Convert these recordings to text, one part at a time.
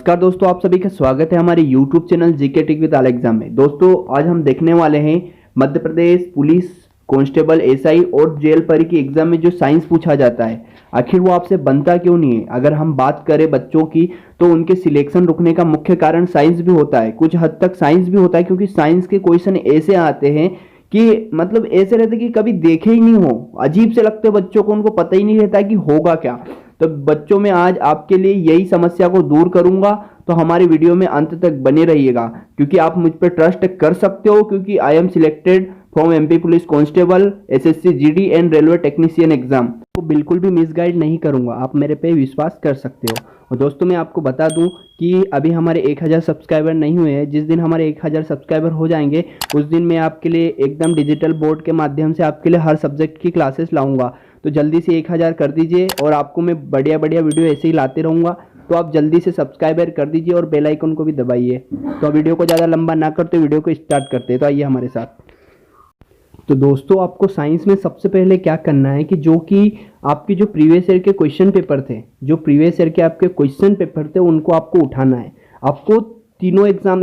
नमस्कार दोस्तों, आप सभी का स्वागत है हमारे YouTube channel GK tech with all exam में। दोस्तों आज हम देखने वाले हैं Madhya Pradesh police constable SI और जेल परी की एग्जाम में जो साइंस पूछा जाता है, आखिर वो आपसे बनता क्यों नहीं है। अगर हम बात करें बच्चों की तो उनके सिलेक्शन रुकने का मुख्य कारण साइंस भी होता है, कुछ हद तक साइंस भी होता है, क्योंकि साइंस के क्वेश्चन ऐसे आते हैं कि मतलब ऐसे रहते कि कभी देखे ही नहीं हो, अजीब से लगते बच्चों को, उनको पता ही नहीं रहता कि होगा क्या। तो बच्चों में आज आपके लिए यही समस्या को दूर करूंगा, तो हमारी वीडियो में अंत तक बने रहिएगा, क्योंकि आप मुझ पर ट्रस्ट कर सकते हो, क्योंकि I am selected from MP police constable SSC GD and railway technician exam. तो बिल्कुल भी मिसगाइड नहीं करूंगा, आप मेरे पे विश्वास कर सकते हो। और दोस्तों मैं आपको बता दूं कि अभी हमारे 1000 सब्सक्राइबर नहीं हुए हैं। जिस दिन हमारे 1000 सब्सक्राइबर हो जाएंगे उस दिन मैं आपके लिए एकदम डिजिटल बोर्ड के माध्यम से आपके लिए हर सब्जेक्ट की क्लासेस लाऊंगा। तो जल्दी से 1000 कर दीजिए और आपको मैं बढ़िया बढ़िया वीडियो ऐसे ही लाते रहूँगा। तो आप जल्दी से सब्सक्राइबर कर दीजिए और बेल आइकन को भी दबाइए। तो वीडियो को ज़्यादा लंबा ना करते वीडियो को स्टार्ट करते हैं। तो आइए हमारे साथ। तो दोस्तों आपको साइंस में सबसे पहले क्या करना है कि जो कि आपके जो प्रीवियस ईयर के क्वेश्चन पेपर थे, जो प्रीवियस ईयर के आपके क्वेश्चन पेपर थे उनको आपको उठाना है। आपको तीनों एग्जाम,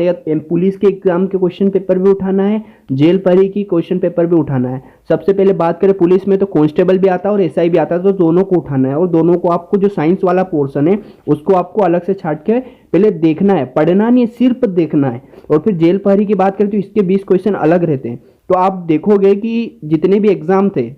पुलिस के एग्जाम के क्वेश्चन पेपर भी उठाना है, जेल परी की क्वेश्चन पेपर भी उठाना है। सबसे पहले बात करें पुलिस में तो कांस्टेबल भी आता है और एसआई भी आता है, तो दोनों को उठाना है। और दोनों को आपको जो साइंस वाला पोर्शन है उसको आपको अलग से छाट के पहले देखना है, पढ़ना नहीं है, सिर्फ देखना है। और फिर जेल परी की बात करें तो इसके 20 क्वेश्चन अलग रहते हैं। तो आप देखोगे कि जितने भी एग्जाम थे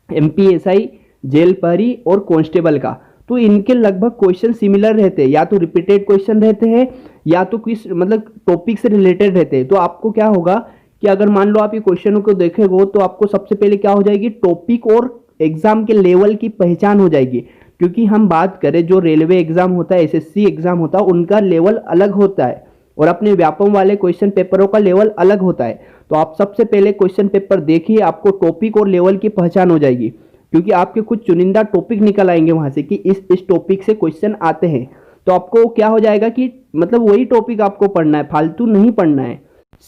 एमपी एसआई जेल परी और कांस्टेबल का, तो इनके लगभग क्वेश्चन सिमिलर रहते हैं, या तो रिपीटेड क्वेश्चन रहते हैं या तो किस मतलब टॉपिक से रिलेटेड रहते हैं। तो आपको क्या होगा कि अगर मान लो आप ये क्वेश्चनों को देखेंगे तो आपको सबसे पहले क्या हो जाएगी, टॉपिक और एग्जाम के लेवल की पहचान हो जाएगी। क्योंकि हम बात करें जो रेलवे एग्जाम होता है, एसएससी एग्जाम होता है, उनका लेवल अलग होता है और अपने व्यापम वाले क्वेश्चन पेपरों का लेवल अलग होता है। तो आप सबसे पहले क्वेश्चन पेपर देखिए, आपको टॉपिक और लेवल की पहचान हो जाएगी, क्योंकि आपके कुछ चुनिंदा टॉपिक निकल आएंगे वहां से कि इस टॉपिक से क्वेश्चन आते हैं। तो आपको क्या हो जाएगा कि मतलब वही टॉपिक आपको पढ़ना है, फालतू नहीं पढ़ना है।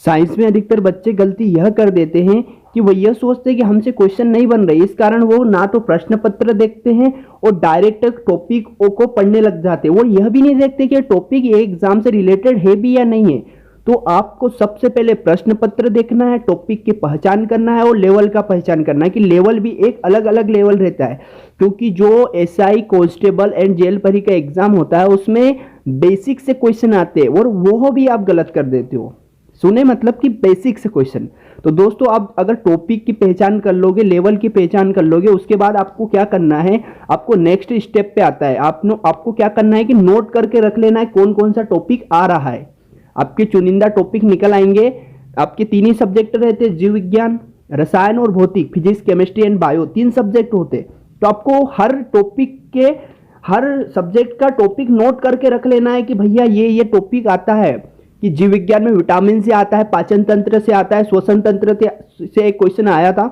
साइंस में अधिकतर बच्चे गलती यह कर देते हैं कि वो यह सोचते हैं कि हमसे क्वेश्चन नहीं बन रहे, इस कारण वो ना तो प्रश्न पत्र देखते हैं और डायरेक्ट टॉपिक को पढ़ने लग जाते हैं। वो यह भी नहीं देखते कि टॉपिक ये एग्जाम से रिलेटेड है भी या नहीं है। तो आपको सबसे पहले प्रश्न पत्र देखना है, टॉपिक की पहचान करना है और लेवल का पहचान करना है कि लेवल भी एक अलग अलग लेवल रहता है। क्योंकि जो एसआई कांस्टेबल एंड जेल परी का एग्जाम होता है उसमें बेसिक से क्वेश्चन आते हैं और वो भी आप गलत कर देते हो। सुने, मतलब कि बेसिक से क्वेश्चन। तो दोस्तों आप अगर टॉपिक की पहचान कर लोगे, लेवल की पहचान कर लोगे, उसके बाद आपको क्या करना है, आपको नेक्स्ट स्टेप पे आता है। आपको क्या करना है कि नोट करके रख लेना है कौन कौन सा टॉपिक आ रहा है। आपके चुनिंदा टॉपिक निकल आएंगे। आपके तीन ही सब्जेक्ट रहते हैं, जीव विज्ञान, रसायन और भौतिक, physics chemistry and bio, 3 subject होते। तो आपको हर टॉपिक के हर सब्जेक्ट का टॉपिक नोट करके रख लेना है कि भैया ये टॉपिक आता है कि जीव विज्ञान में विटामिन से आता है, पाचन तंत्र से आता है, श्वसन तंत्र से एक क्वेश्चन आया था।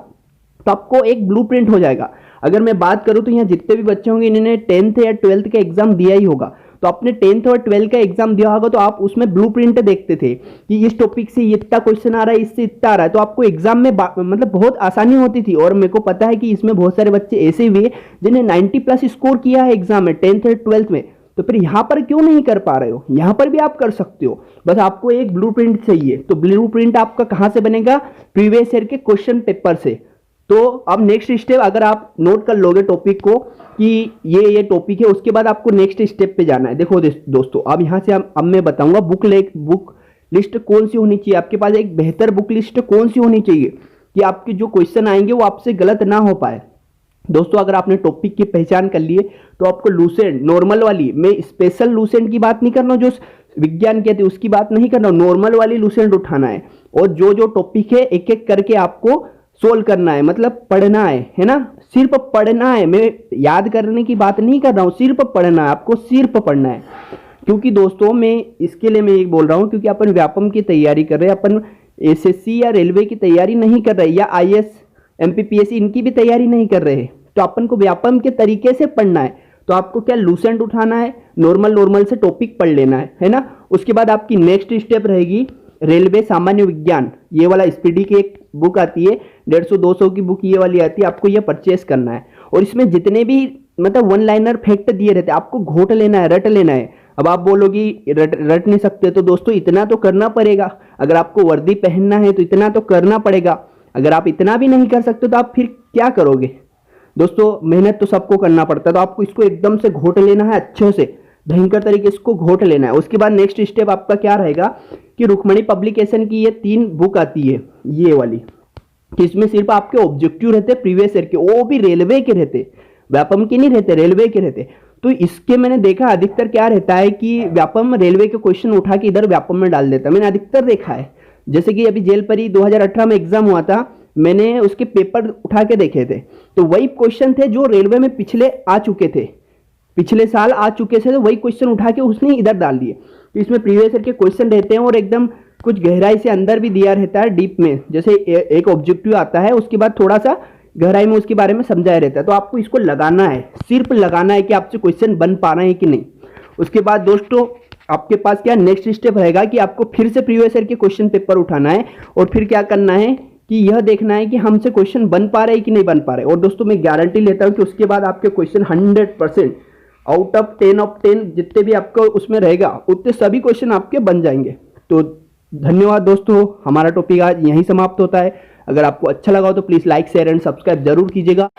तो आपको एक ब्लूप्रिंट हो जाएगा। अगर मैं बात करूं तो यहाँ जितने भी बच्चे होंगे इन्होंने 10th या 12th का एग्जाम दिया ही होगा। तो आपने 10th और 12th का एग्जाम दिया होगा तो आप उसमें ब्लूप्रिंट देखते थे कि इस टॉपिक से इतना क्वेश्चन आ रहा है, इससे इतना आ रहा है। तो आपको एग्जाम में मतलब बहुत आसानी होती थी। और मेरे को पता है कि इसमें बहुत सारे बच्चे ऐसे भी हैं जिन्हें 90+ स्कोर किया है एग्जाम में 10th और 12th में। तो फिर यहाँ पर क्यों नहीं कर पा रहे हो, यहाँ पर भी आप कर सकते हो। बस आपको एक ब्लूप्रिंट चाहिए। तो ब्लूप्रिंट आपका कहाँ से बनेगा, प्रीवियस ईयर के क्वेश्चन पेपर से। तो अब नेक्स्ट स्टेप अगर आप नोट कर लोगे टॉपिक को कि ये टॉपिक है, उसके बाद आपको नेक्स्ट स्टेप पे जाना है। देखो दोस्तों अब यहाँ से अब मैं बताऊंगा बुक लिस्ट कौन सी होनी चाहिए। आपके पास एक बेहतर बुक लिस्ट कौन सी होनी चाहिए कि आपके जो क्वेश्चन आएंगे वो आपसे गलत ना हो पाए। दोस्तों अगर आपने टॉपिक की पहचान कर लिए तो आपको लूसेंट, नॉर्मल वाली, मैं स्पेशल लूसेंट की बात नहीं कर रहा हूँ जो विज्ञान कहते हैं उसकी बात नहीं कर रहा हूँ, नॉर्मल वाली लूसेंट उठाना है। और जो टॉपिक है एक एक करके आपको सोल्व करना है, मतलब पढ़ना है ना, सिर्फ पढ़ना है। मैं याद करने की बात नहीं कर रहा हूँ, सिर्फ पढ़ना है, आपको सिर्फ पढ़ना है। क्योंकि दोस्तों मैं इसके लिए मैं ये बोल रहा हूँ क्योंकि अपन व्यापम की तैयारी कर रहे हैं, अपन एसएससी या रेलवे की तैयारी नहीं कर रहे, या आईएएस एमपीपीएससी इनकी भी तैयारी नहीं कर रहे। तो अपन को व्यापम के तरीके से पढ़ना है। तो आपको क्या लूसेंट उठाना है, नॉर्मल से टॉपिक पढ़ लेना है ना। उसके बाद आपकी नेक्स्ट स्टेप रहेगी रेलवे सामान्य विज्ञान, ये वाला स्पीडी की एक बुक आती है, 150-200 की बुक ये वाली आती है, आपको ये परचेस करना है। और इसमें जितने भी मतलब वन लाइनर फैक्ट दिए रहते हैं आपको घोट लेना है, रट लेना है। अब आप बोलोगी रट नहीं सकते, तो दोस्तों इतना तो करना पड़ेगा। अगर आपको वर्दी पहनना है तो इतना तो करना पड़ेगा। अगर आप इतना भी नहीं कर सकते तो आप फिर क्या करोगे? दोस्तों मेहनत तो सबको करना पड़ता है, तो आपको इसको एकदम से घोट लेना है, अच्छे से भयंकर तरीके से इसको घोट लेना है। उसके बाद नेक्स्ट स्टेप आपका क्या रहेगा कि रुक्मणी पब्लिकेशन की ये 3 बुक आती है, ये वाली, कि इसमें सिर्फ आपके ऑब्जेक्टिव रहते प्रीवियस ईयर के, वो भी रेलवे के रहते, व्यापम के नहीं रहते, रेलवे के रहते। तो इसके मैंने देखा अधिकतर क्या रहता है कि व्यापम रेलवे के क्वेश्चन उठा के इधर व्यापम में डाल देता है, मैंने अधिकतर देखा है। जैसे कि अभी जेल परी 2018 में एग्जाम हुआ था, मैंने उसके पेपर उठा के देखे थे, तो वही क्वेश्चन थे जो रेलवे में पिछले आ चुके थे, पिछले साल आ चुके थे, तो वही क्वेश्चन उठा के उसने इधर डाल दिए। तो इसमें प्रीवियस ईयर के क्वेश्चन रहते हैं और एकदम कुछ गहराई से अंदर भी दिया रहता है, डीप में, जैसे एक ऑब्जेक्टिव आता है उसके बाद थोड़ा सा गहराई में उसके बारे में समझाया रहता है। तो आपको इसको लगाना है, सिर्फ लगाना है कि आपसे क्वेश्चन बन पा रहे हैं कि नहीं। उसके बाद दोस्तों आपके पास क्या नेक्स्ट स्टेप रहेगा कि आपको फिर से प्रीवियस ईयर के क्वेश्चन पेपर उठाना है और फिर क्या करना है कि यह देखना है कि हमसे क्वेश्चन बन पा रहे हैं कि नहीं बन पा रहे। और दोस्तों मैं गारंटी लेता हूं कि उसके बाद आपके क्वेश्चन 100% आउट ऑफ 10 जितने भी आपको उसमें रहेगा उतने सभी क्वेश्चन आपके बन जाएंगे। तो धन्यवाद दोस्तों, हमारा टॉपिक आज यहीं समाप्त होता है। अगर आपको अच्छा लगा हो तो please like share and subscribe जरूर कीजिएगा।